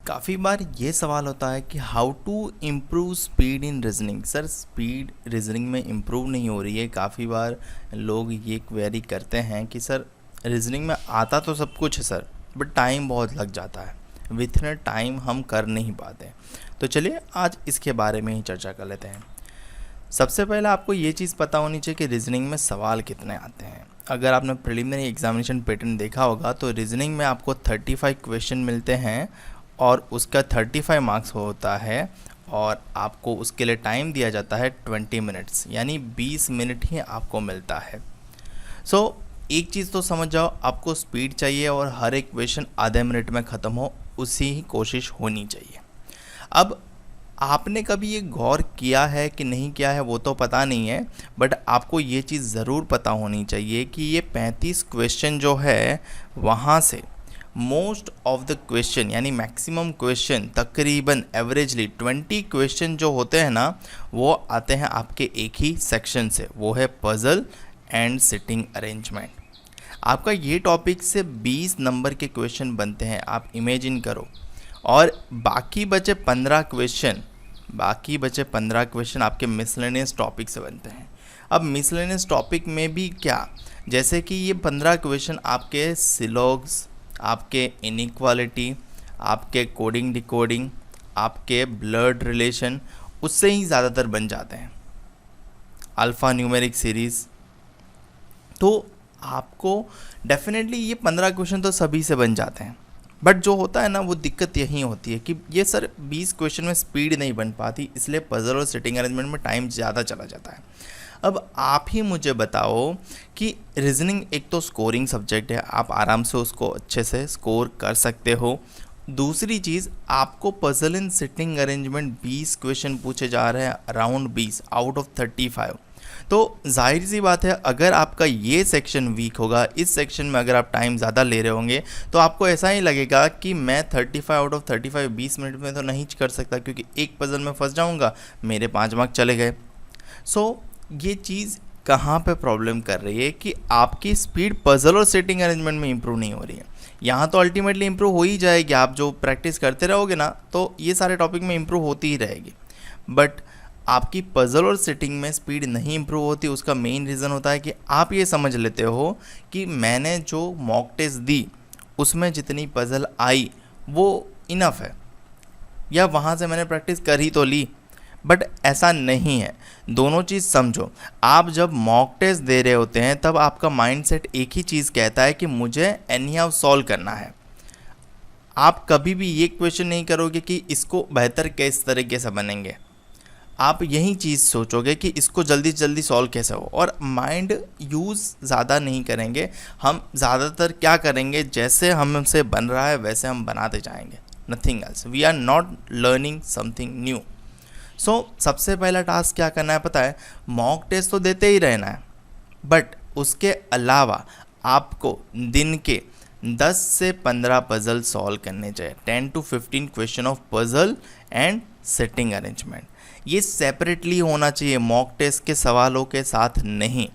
काफ़ी बार ये सवाल होता है कि how to improve speed in reasoning. Sir speed reasoning में इम्प्रूव नहीं हो रही है। काफ़ी बार लोग ये क्वेरी करते हैं कि सर रीजनिंग में आता तो सब कुछ है सर, बट टाइम बहुत लग जाता है, विथ इन टाइम हम कर नहीं पाते। तो चलिए आज इसके बारे में ही चर्चा कर लेते हैं। सबसे पहले आपको ये चीज़ पता होनी चाहिए कि रीजनिंग में सवाल कितने आते हैं। अगर आपने प्रिलिमिनरी एग्जामिनेशन पैटर्न देखा होगा तो रीजनिंग में आपको 35 क्वेश्चन मिलते हैं और उसका 35 मार्क्स होता है और आपको उसके लिए टाइम दिया जाता है 20 मिनट्स, यानी 20 मिनट ही आपको मिलता है। एक चीज़ तो समझ जाओ, आपको स्पीड चाहिए और हर एक क्वेश्चन आधे मिनट में ख़त्म हो, उसी ही कोशिश होनी चाहिए। अब आपने कभी ये गौर किया है कि नहीं किया है वो तो पता नहीं है, बट आपको ये चीज़ ज़रूर पता होनी चाहिए कि ये 35 क्वेश्चन जो है वहाँ से मोस्ट ऑफ द क्वेश्चन यानी मैक्सिमम क्वेश्चन तकरीबन एवरेजली 20 क्वेश्चन जो होते हैं ना वो आते हैं आपके एक ही सेक्शन से, वो है पजल एंड सिटिंग अरेंजमेंट। आपका ये टॉपिक से 20 नंबर के क्वेश्चन बनते हैं, आप इमेजिन करो। और बाकी बचे 15 क्वेश्चन आपके मिसलेनियस टॉपिक से बनते हैं। अब मिसलेनियस टॉपिक में भी क्या, जैसे कि ये 15 क्वेश्चन आपके सिलॉग्स, आपके इनइक्वालिटी, आपके कोडिंग डिकोडिंग, आपके ब्लड रिलेशन, उससे ही ज़्यादातर बन जाते हैं। अल्फ़ा न्यूमेरिक सीरीज़, तो आपको डेफिनेटली ये 15 क्वेश्चन तो सभी से बन जाते हैं। बट जो होता है ना वो दिक्कत यही होती है कि ये सर 20 क्वेश्चन में स्पीड नहीं बन पाती, इसलिए पजल और सिटिंग अरेंजमेंट में टाइम ज़्यादा चला जाता है। अब आप ही मुझे बताओ कि रीजनिंग एक तो स्कोरिंग सब्जेक्ट है, आप आराम से उसको अच्छे से स्कोर कर सकते हो। दूसरी चीज़, आपको puzzle in sitting arrangement 20 question पूछे जा रहे हैं, अराउंड 20 आउट ऑफ 35। तो जाहिर सी बात है अगर आपका ये सेक्शन वीक होगा, इस सेक्शन में अगर आप टाइम ज़्यादा ले रहे होंगे तो आपको ऐसा ही लगेगा कि मैं 35 आउट ऑफ 35 20 मिनट में तो नहीं कर सकता, क्योंकि एक पजल में फंस जाऊंगा, मेरे 5 मार्क्स चले गए। ये चीज़ कहाँ पे प्रॉब्लम कर रही है कि आपकी स्पीड पजल और सेटिंग अरेंजमेंट में इंप्रूव नहीं हो रही है। यहाँ तो अल्टीमेटली इंप्रूव हो ही जाएगी, आप जो प्रैक्टिस करते रहोगे ना तो ये सारे टॉपिक में इंप्रूव होती ही रहेगी। बट आपकी पजल और सेटिंग में स्पीड नहीं इंप्रूव होती, उसका मेन रीज़न होता है कि आप ये समझ लेते हो कि मैंने जो मॉक टेस्ट दी उसमें जितनी पजल आई वो इनफ है, या वहाँ से मैंने प्रैक्टिस कर ही तो ली। बट ऐसा नहीं है, दोनों चीज़ समझो। आप जब मॉक टेस्ट दे रहे होते हैं तब आपका माइंडसेट एक ही चीज़ कहता है कि मुझे एनीहाउ सॉल्व करना है। आप कभी भी ये क्वेश्चन नहीं करोगे कि इसको बेहतर किस तरीके से बनेंगे, आप यही चीज़ सोचोगे कि इसको जल्दी से जल्दी सॉल्व कैसे हो, और माइंड यूज़ ज़्यादा नहीं करेंगे। हम ज़्यादातर क्या करेंगे, जैसे हमसे बन रहा है वैसे हम बनाते जाएंगे, nothing else. We are not learning something new. सबसे पहला टास्क क्या करना है पता है, मॉक टेस्ट तो देते ही रहना है, बट उसके अलावा आपको दिन के 10 से 15 पजल सॉल्व करने चाहिए। 10 to 15 question of puzzle and setting arrangement, ये सेपरेटली होना चाहिए, मॉक टेस्ट के सवालों के साथ नहीं।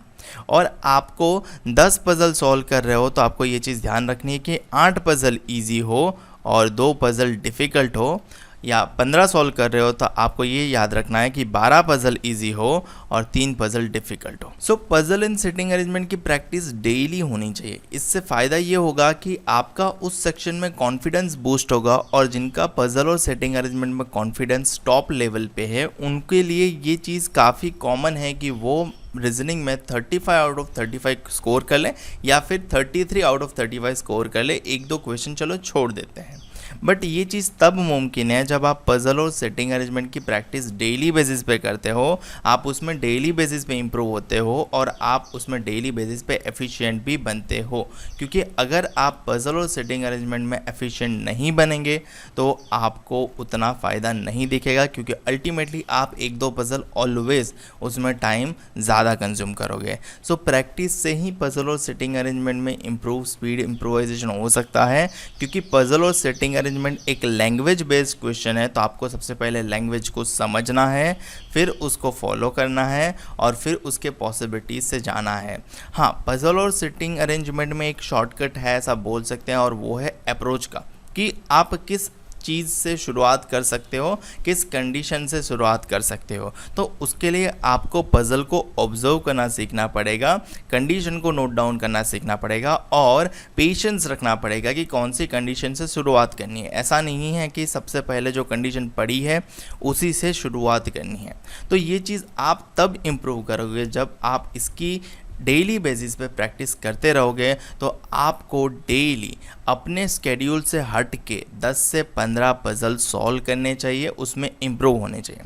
और आपको 10 पजल सॉल्व कर रहे हो तो आपको ये चीज़ ध्यान रखनी है कि 8 पजल ईजी हो और 2 पजल डिफ़िकल्ट हो, या 15 सॉल्व कर रहे हो तो आपको ये याद रखना है कि 12 पजल इजी हो और 3 पजल डिफ़िकल्ट हो। पजल इन सिटिंग अरेंजमेंट की प्रैक्टिस डेली होनी चाहिए। इससे फ़ायदा ये होगा कि आपका उस सेक्शन में कॉन्फिडेंस बूस्ट होगा, और जिनका पजल और सेटिंग अरेंजमेंट में कॉन्फिडेंस टॉप लेवल पे है उनके लिए ये चीज़ काफ़ी कॉमन है कि वो रीजनिंग में 35 आउट ऑफ 35 स्कोर कर लें, या फिर 33 आउट ऑफ 35 स्कोर कर लें। 1-2 क्वेश्चन चलो छोड़ देते हैं, बट ये चीज़ तब मुमकिन है जब आप पजल और सेटिंग अरेंजमेंट की प्रैक्टिस डेली बेसिस पे करते हो, आप उसमें डेली बेसिस पे इंप्रूव होते हो और आप उसमें डेली बेसिस पे एफिशिएंट भी बनते हो। क्योंकि अगर आप पजल और सेटिंग अरेंजमेंट में एफिशिएंट नहीं बनेंगे तो आपको उतना फ़ायदा नहीं दिखेगा, क्योंकि अल्टीमेटली आप 1-2 पजल ऑलवेज उसमें टाइम ज़्यादा कंज्यूम करोगे। प्रैक्टिस से ही पजल और सेटिंग अरेंजमेंट में इंप्रूव स्पीड इम्प्रोवाइजेशन हो सकता है, क्योंकि पजल और सेटिंग अरेंजमेंट एक लैंग्वेज बेस्ड क्वेश्चन है। तो आपको सबसे पहले लैंग्वेज को समझना है, फिर उसको फॉलो करना है और फिर उसके पॉसिबिलिटीज से जाना है। हाँ, पजल और सिटिंग अरेंजमेंट में एक शॉर्टकट है ऐसा बोल सकते हैं, और वो है अप्रोच का, कि आप किस चीज़ से शुरुआत कर सकते हो, किस कंडीशन से शुरुआत कर सकते हो। तो उसके लिए आपको पज़ल को ऑब्जर्व करना सीखना पड़ेगा, कंडीशन को नोट डाउन करना सीखना पड़ेगा और पेशेंस रखना पड़ेगा कि कौन सी कंडीशन से शुरुआत करनी है। ऐसा नहीं है कि सबसे पहले जो कंडीशन पड़ी है उसी से शुरुआत करनी है। तो ये चीज़ आप तब इम्प्रूव करोगे जब आप इसकी डेली बेसिस पे प्रैक्टिस करते रहोगे। तो आपको डेली अपने स्केड्यूल से हट के 10 से 15 पज़ल सॉल्व करने चाहिए, उसमें इम्प्रूव होने चाहिए।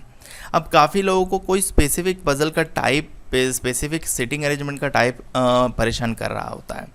अब काफ़ी लोगों को कोई स्पेसिफिक पज़ल का टाइप, स्पेसिफिक सिटिंग अरेंजमेंट का टाइप परेशान कर रहा होता है,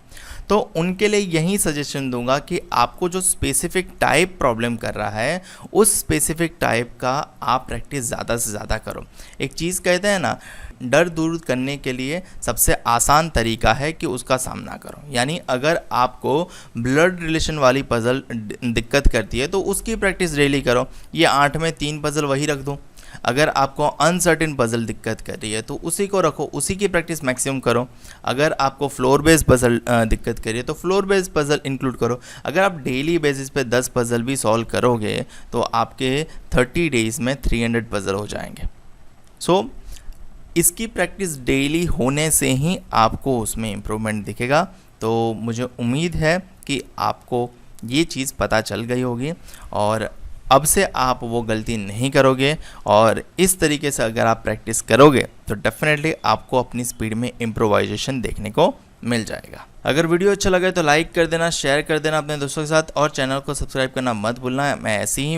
तो उनके लिए यही सजेशन दूंगा कि आपको जो स्पेसिफिक टाइप प्रॉब्लम कर रहा है उस स्पेसिफिक टाइप का आप प्रैक्टिस ज़्यादा से ज़्यादा करो। एक चीज़ कहते हैं ना, डर दूर करने के लिए सबसे आसान तरीका है कि उसका सामना करो। यानी अगर आपको ब्लड रिलेशन वाली पज़ल दिक्कत करती है तो उसकी प्रैक्टिस डेली करो। ये 8 में 3 पज़ल वही रख दो। अगर आपको अनसर्टेन पज़ल दिक्कत कर रही है तो उसी को रखो, उसी की प्रैक्टिस मैक्सिमम करो। अगर आपको फ्लोर बेस्ड पज़ल दिक्कत कर रही है तो फ्लोर बेस्ड पज़ल इंक्लूड करो। अगर आप डेली बेसिस पे 10 पज़ल भी सॉल्व करोगे तो आपके 30 डेज़ में 300 पज़ल हो जाएंगे। सो इसकी प्रैक्टिस डेली होने से ही आपको उसमें इम्प्रूवमेंट दिखेगा। तो मुझे उम्मीद है कि आपको ये चीज़ पता चल गई होगी और अब से आप वो गलती नहीं करोगे। और इस तरीके से अगर आप प्रैक्टिस करोगे तो डेफिनेटली आपको अपनी स्पीड में इम्प्रोवाइजेशन देखने को मिल जाएगा। अगर वीडियो अच्छा लगे तो लाइक कर देना, शेयर कर देना अपने दोस्तों के साथ और चैनल को सब्सक्राइब करना मत भूलना। मैं ऐसी ही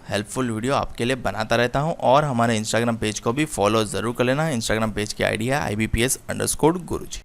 हेल्पफुल वीडियो आपके लिए बनाता रहता हूं। और हमारे इंस्टाग्राम पेज को भी फॉलो ज़रूर कर लेना। इंस्टाग्राम पेज की आईडी है IBPS_गुरुजी।